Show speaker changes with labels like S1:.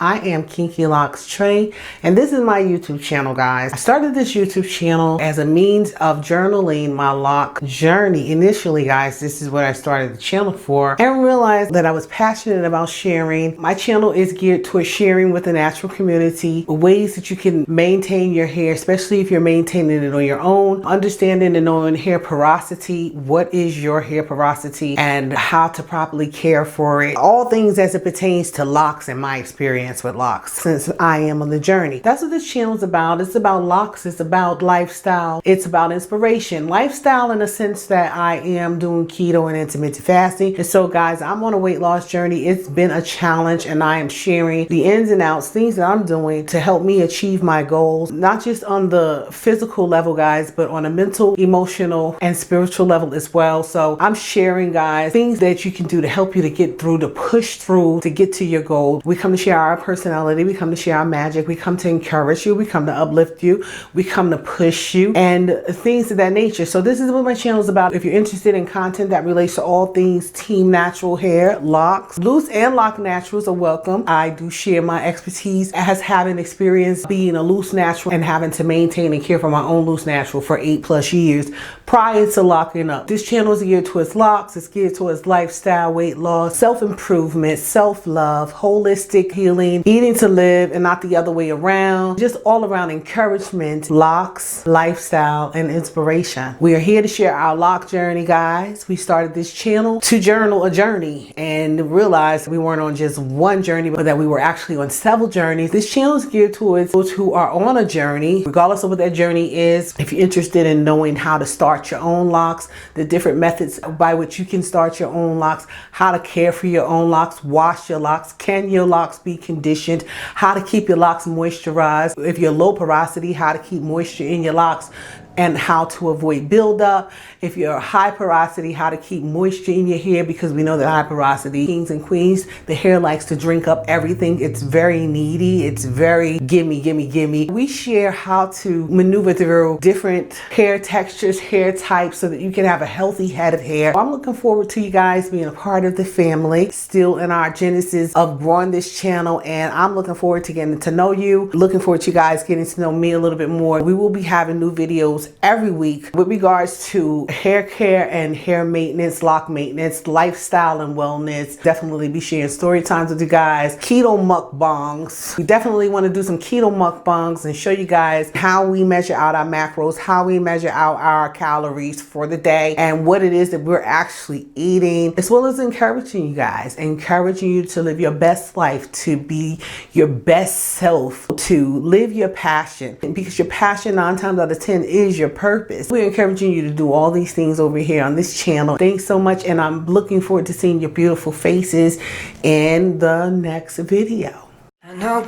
S1: I am Kinky Locks Trey, and this is my YouTube channel, guys. I started this YouTube channel as a means of journaling my lock journey. Initially, guys, this is what I started the channel for, and realized that I was passionate about sharing. My channel is geared towards sharing with the natural community ways that you can maintain your hair, especially if you're maintaining it on your own, understanding and knowing hair porosity, what is your hair porosity, and how to properly care for it. All things as it pertains to locks and my experience with locks since I am on the journey. That's what this channel is about. It's about locks, it's about lifestyle, it's about inspiration. Lifestyle in the sense that I am doing keto and intermittent fasting. And so guys, I'm on a weight loss journey. It's been a challenge, and I am sharing the ins and outs, things that I'm doing to help me achieve my goals, not just on the physical level, guys, but on a mental, emotional, and spiritual level as well. So I'm sharing, guys, things that you can do to help you to get through, to push through, to get to your goal. We come to share our personality, we come to share our magic, we come to encourage you, we come to uplift you, we come to push you, and things of that nature. So this is what my channel is about. If you're interested in content that relates to all things team natural hair, locks, loose and lock naturals are welcome. I do share my expertise as having experience being a loose natural and having to maintain and care for my own loose natural for 8+ years prior to locking up. This channel is geared towards locks, it's geared towards lifestyle, weight loss, self-improvement, self-love, holistic healing, eating to live and not the other way around, just all around encouragement, locks, lifestyle, and inspiration. We are here to share our lock journey, guys. We started this channel to journal a journey and realized we weren't on just one journey, but that we were actually on several journeys. This channel is geared towards those who are on a journey, regardless of what that journey is. If you're interested in knowing how to start your own locks, the different methods by which you can start your own locks, how to care for your own locks, wash your locks, can your locks be conditioned, how to keep your locks moisturized, if you're low porosity, how to keep moisture in your locks, and how to avoid buildup. If you're high porosity, how to keep moisture in your hair, because we know that high porosity, kings and queens, the hair likes to drink up everything. It's very needy. It's very gimme, gimme, gimme. We share how to maneuver through different hair textures, hair types, so that you can have a healthy head of hair. I'm looking forward to you guys being a part of the family, still in our genesis of growing this channel, and I'm looking forward to getting to know you. Looking forward to you guys getting to know me a little bit more. We will be having new videos every week with regards to hair care and hair maintenance, lock maintenance, lifestyle and wellness. Definitely be sharing story times with you guys, keto mukbangs. We definitely want to do some keto mukbangs and show you guys how we measure out our macros, how we measure out our calories for the day, and what it is that we're actually eating, as well as encouraging you guys, encouraging you to live your best life, to be your best self, to live your passion, because your passion 9 times out of 10 is your purpose. We're encouraging you to do all these things over here on this channel. Thanks so much, and I'm looking forward to seeing your beautiful faces in the next video. I know